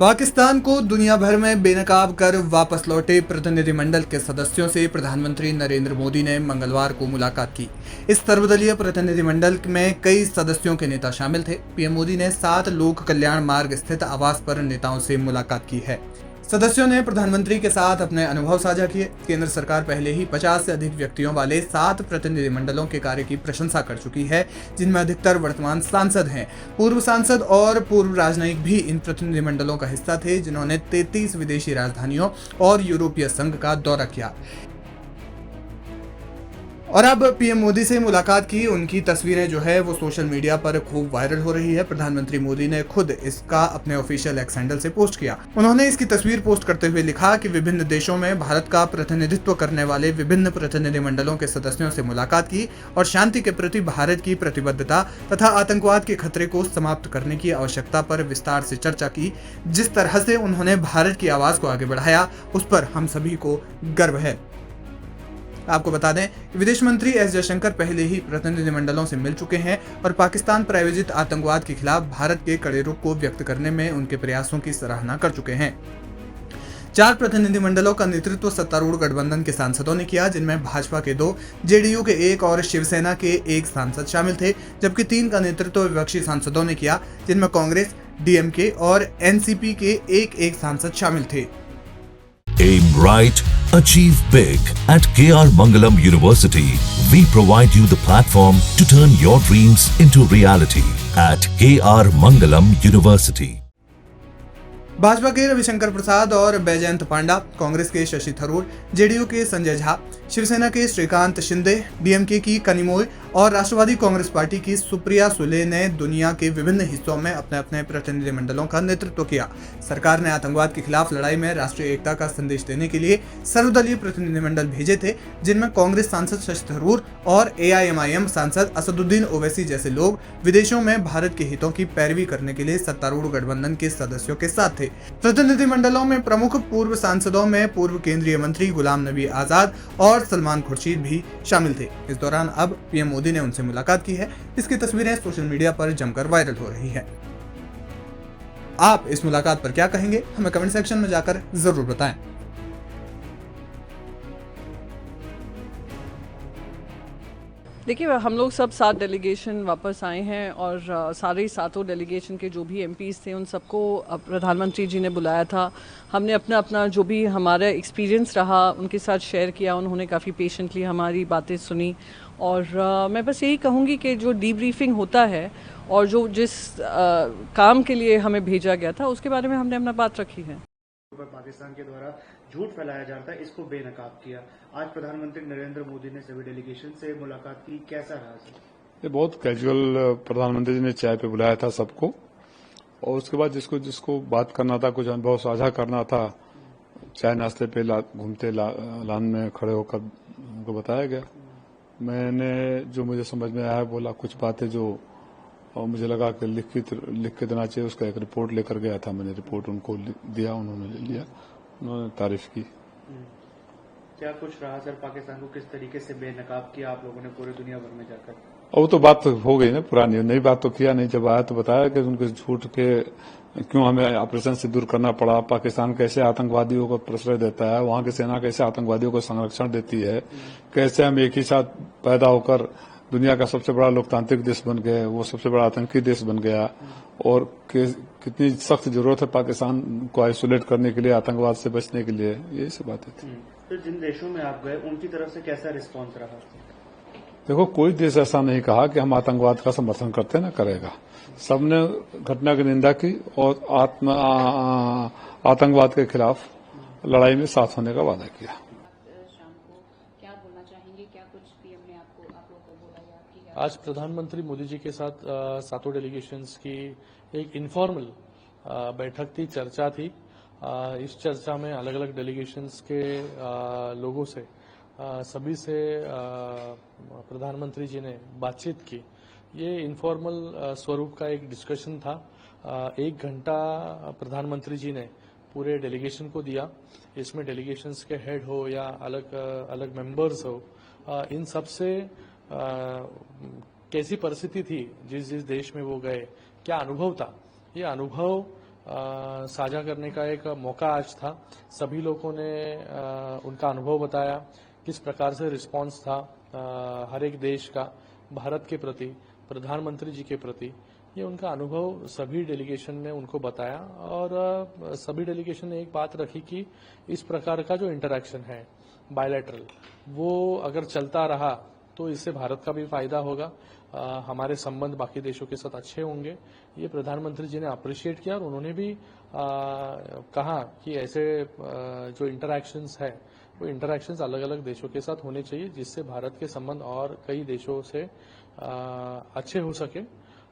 पाकिस्तान को दुनिया भर में बेनकाब कर वापस लौटे प्रतिनिधिमंडल के सदस्यों से प्रधानमंत्री नरेंद्र मोदी ने मंगलवार को मुलाकात की। इस सर्वदलीय प्रतिनिधिमंडल में कई सदस्यों के नेता शामिल थे। पीएम मोदी ने 7 लोक कल्याण मार्ग स्थित आवास पर नेताओं से मुलाकात की है। सदस्यों ने प्रधानमंत्री के साथ अपने अनुभव साझा किए। केंद्र सरकार पहले ही 50 से अधिक व्यक्तियों वाले 7 प्रतिनिधिमंडलों के कार्य की प्रशंसा कर चुकी है, जिनमें अधिकतर वर्तमान सांसद हैं। पूर्व सांसद और पूर्व राजनयिक भी इन प्रतिनिधिमंडलों का हिस्सा थे, जिन्होंने 33 विदेशी राजधानियों और यूरोपीय संघ का दौरा किया। और अब पीएम मोदी से मुलाकात की उनकी तस्वीरें जो है वो सोशल मीडिया पर खूब वायरल हो रही है। प्रधानमंत्री मोदी ने खुद इसका अपने ऑफिशियल एक्स हैंडल से पोस्ट किया। उन्होंने इसकी तस्वीर पोस्ट करते हुए लिखा कि विभिन्न देशों में भारत का प्रतिनिधित्व करने वाले विभिन्न प्रतिनिधिमंडलों के सदस्यों से मुलाकात की और शांति के प्रति भारत की प्रतिबद्धता तथा आतंकवाद के खतरे को समाप्त करने की आवश्यकता पर विस्तार से चर्चा की। जिस तरह से उन्होंने भारत की आवाज को आगे बढ़ाया, उस पर हम सभी को गर्व है। आपको बता दें कि विदेश मंत्री एस जयशंकर पहले ही प्रतिनिधिमंडलों से मिल चुके हैं और पाकिस्तान प्रायोजित आतंकवाद के खिलाफ भारत के कड़े रुख को व्यक्त करने में उनके प्रयासों की सराहना कर चुके हैं। 4 प्रतिनिधिमंडलों का नेतृत्व सत्तारूढ़ गठबंधन के सांसदों ने किया, जिनमें भाजपा के 2, जेडीयू के 1 और शिवसेना के 1 सांसद शामिल थे, जबकि 3 का नेतृत्व विपक्षी सांसदों ने किया, जिनमें कांग्रेस, डीएमके और एनसीपी के 1-1 सांसद शामिल थे। Aim right, achieve big. At KR Mangalam University, we provide you the platform to turn your dreams into reality. At KR Mangalam University. Bhajpa के रविशंकर प्रसाद और बैजयंत पांडा, कांग्रेस के शशि थरूर, जेडीयू के संजय झा, शिवसेना के श्रीकांत शिंदे, डीएमके की कनिमोई और राष्ट्रवादी कांग्रेस पार्टी की सुप्रिया सुले ने दुनिया के विभिन्न हिस्सों में अपने अपने प्रतिनिधिमंडलों का नेतृत्व किया। सरकार ने आतंकवाद के खिलाफ लड़ाई में राष्ट्रीय एकता का संदेश देने के लिए सर्वदलीय प्रतिनिधिमंडल भेजे थे, जिनमें कांग्रेस सांसद शशि थरूर और एआईएमआईएम सांसद असदुद्दीन ओवैसी जैसे लोग विदेशों में भारत के हितों की पैरवी करने के लिए सत्तारूढ़ गठबंधन के सदस्यों के साथ थे। प्रतिनिधिमंडलों में प्रमुख पूर्व सांसदों में पूर्व केंद्रीय मंत्री गुलाम नबी आजाद और सलमान खुर्शीद भी शामिल थे। इस दौरान अब पीएम मोदी ने उनसे मुलाकात की है। इसकी तस्वीरें सोशल मीडिया पर जमकर वायरल हो रही है। आप इस मुलाकात पर क्या कहेंगे, हमें कमेंट सेक्शन में जाकर जरूर बताएं। देखिए, हम लोग सब 7 डेलीगेशन वापस आए हैं और सारे 7 डेलीगेशन के जो भी एमपीज़ थे उन सबको प्रधानमंत्री जी ने बुलाया था। हमने अपना अपना जो भी हमारा एक्सपीरियंस रहा उनके साथ शेयर किया। उन्होंने काफ़ी पेशेंटली हमारी बातें सुनी और मैं बस यही कहूँगी कि जो डीब्रीफिंग होता है और जो जिस काम के लिए हमें भेजा गया था उसके बारे में हमने अपना बात रखी है। पाकिस्तान के द्वारा झूठ फैलाया जाता है, इसको बेनकाब किया। आज प्रधानमंत्री नरेंद्र मोदी ने सभी डेलीगेशन से मुलाकात की, कैसा रहा सर? ये बहुत कैजुअल प्रधानमंत्री जी ने चाय पे बुलाया था सबको और उसके बाद जिसको बात करना था, कुछ अनुभव साझा करना था, चाय नाश्ते पे घूमते लान में खड़े होकर उनको बताया गया। मैंने जो मुझे समझ में आया बोला, कुछ बातें जो और मुझे लगा कि लिख के देना चाहिए, उसका एक रिपोर्ट लेकर गया था। मैंने रिपोर्ट उनको दिया, उन्होंने ले लिया, उन्होंने तारीफ की। क्या कुछ रहा सर? पाकिस्तान को किस तरीके से बेनकाब किया आप लोगों ने पूरी दुनिया भर में जाकर? और वो तो बात हो गई ना, पुरानी नई बात तो किया नहीं। जब आया तो बताया कि उनके झूठ के क्यों हमें ऑपरेशन से दूर करना पड़ा, पाकिस्तान कैसे आतंकवादियों को प्रश्रय देता है, वहां की सेना कैसे आतंकवादियों को संरक्षण देती है, कैसे हम एक ही साथ पैदा होकर दुनिया का सबसे बड़ा लोकतांत्रिक देश बन गए, वो सबसे बड़ा आतंकी देश बन गया, और कितनी सख्त जरूरत है पाकिस्तान को आइसोलेट करने के लिए, आतंकवाद से बचने के लिए। यही सब बातें थी। तो जिन देशों में आप गए उनकी तरफ से कैसा रिस्पांस रहा? देखो, कोई देश ऐसा नहीं कहा कि हम आतंकवाद का समर्थन करते ना करेगा। सबने घटना की निंदा की और आतंकवाद के खिलाफ लड़ाई में साथ होने का वादा किया। आज प्रधानमंत्री मोदी जी के साथ 7 डेलीगेशंस की एक इनफॉर्मल बैठक थी, चर्चा थी। इस चर्चा में अलग अलग डेलीगेशंस के लोगों से सभी से प्रधानमंत्री जी ने बातचीत की। ये इनफॉर्मल स्वरूप का एक डिस्कशन था। 1 घंटा प्रधानमंत्री जी ने पूरे डेलीगेशन को दिया। इसमें डेलीगेशंस के हेड हो या अलग अलग मेंबर्स हो, इन सब से कैसी परिस्थिति थी जिस देश में वो गए, क्या अनुभव था, ये अनुभव साझा करने का एक मौका आज था। सभी लोगों ने उनका अनुभव बताया, किस प्रकार से रिस्पांस था हर एक देश का भारत के प्रति, प्रधानमंत्री जी के प्रति। ये उनका अनुभव सभी डेलीगेशन ने उनको बताया और सभी डेलीगेशन ने एक बात रखी कि इस प्रकार का जो इंटरेक्शन है बायलैटरल, वो अगर चलता रहा तो इससे भारत का भी फायदा होगा, हमारे संबंध बाकी देशों के साथ अच्छे होंगे। ये प्रधानमंत्री जी ने अप्रिशिएट किया और उन्होंने भी कहा कि ऐसे जो इंटरैक्शंस है वो इंटरैक्शंस अलग अलग देशों के साथ होने चाहिए, जिससे भारत के संबंध और कई देशों से अच्छे हो सके।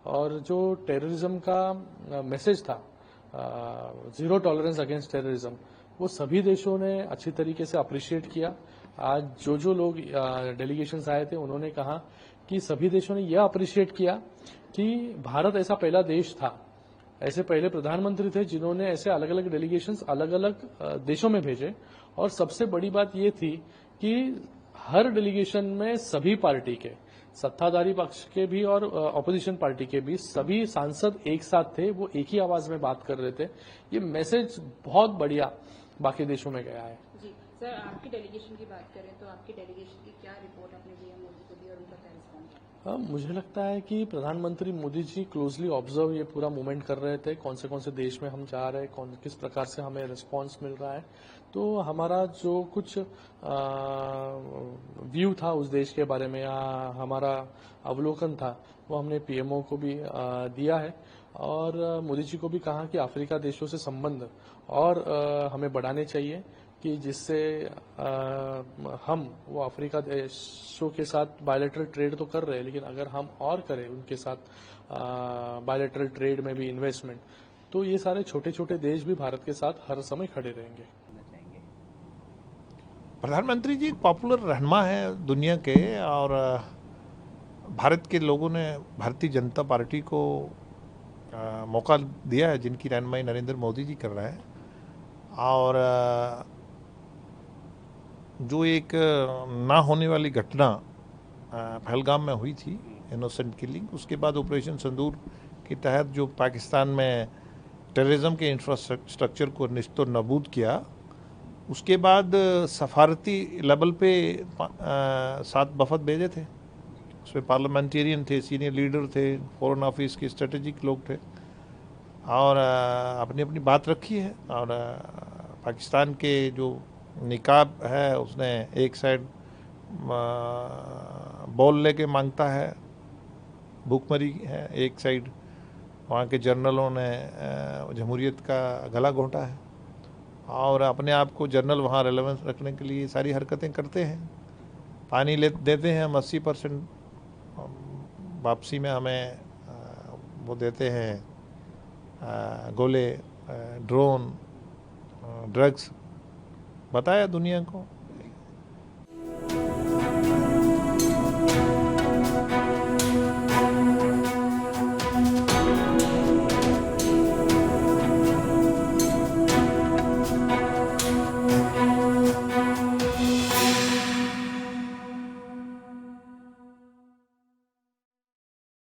और जो टेररिज्म का मैसेज था, जीरो टॉलरेंस अगेंस्ट टेररिज्म, वो सभी देशों ने अच्छी तरीके से अप्रिशिएट किया। आज जो लोग डेलीगेशंस आए थे उन्होंने कहा कि सभी देशों ने यह अप्रिशिएट किया कि भारत ऐसा पहला देश था, ऐसे पहले प्रधानमंत्री थे जिन्होंने ऐसे अलग अलग डेलीगेशंस अलग अलग देशों में भेजे। और सबसे बड़ी बात ये थी कि हर डेलीगेशन में सभी पार्टी के, सत्ताधारी पक्ष के भी और ऑपोजिशन पार्टी के भी सभी सांसद एक साथ थे, वो एक ही आवाज में बात कर रहे थे। ये मैसेज बहुत बढ़िया बाकी देशों में गया है। जी सर, आपकी डेलीगेशन की बात करें तो आपकी डेलीगेशन की क्या रिपोर्ट आपने पीएम मोदी को दी और उनका क्या रिस्पॉन्स? मुझे लगता है कि प्रधानमंत्री मोदी जी क्लोजली ऑब्जर्व ये पूरा मूवमेंट कर रहे थे, कौन से देश में हम जा रहे हैं, किस प्रकार से हमें रिस्पांस मिल रहा है। तो हमारा जो कुछ व्यू था उस देश के बारे में या हमारा अवलोकन था वो हमने पीएमओ को भी दिया है और मोदी जी को भी कहा कि अफ्रीका देशों से संबंध और हमें बढ़ाने चाहिए कि जिससे हम वो अफ्रीका देशों के साथ बायलैटरल ट्रेड तो कर रहे हैं, लेकिन अगर हम और करें उनके साथ बायलैटरल ट्रेड में भी इन्वेस्टमेंट, तो ये सारे छोटे छोटे देश भी भारत के साथ हर समय खड़े रहेंगे। प्रधानमंत्री जी पॉपुलर रहनुमा है दुनिया के और भारत के लोगों ने भारतीय जनता पार्टी को मौका दिया है, जिनकी रहनुमाई नरेंद्र मोदी जी कर रहे हैं। और जो एक ना होने वाली घटना पहलगाम में हुई थी, इनोसेंट किलिंग, उसके बाद ऑपरेशन सिंदूर के तहत जो पाकिस्तान में टेररिज्म के इंफ्रास्ट्रक्चर को निस्तो नबूद किया, उसके बाद सफारती लेवल पे 7 वफद भेजे थे। उसमें पार्लियामेंटेरियन थे, सीनियर लीडर थे, फॉरेन ऑफिस के स्ट्रेटेजिक लोग थे और अपनी अपनी बात रखी है। और पाकिस्तान के जो निकाब है उसने एक साइड बॉल लेके मांगता है, भूखमरी है, एक साइड वहाँ के जर्नलों ने जमहूरियत का गला घोंटा है और अपने आप को जर्नल वहाँ रेलेवेंस रखने के लिए सारी हरकतें करते हैं। पानी देते हैं हम 80%, वापसी में हमें वो देते हैं गोले, ड्रोन, ड्रग्स। बताया दुनिया को।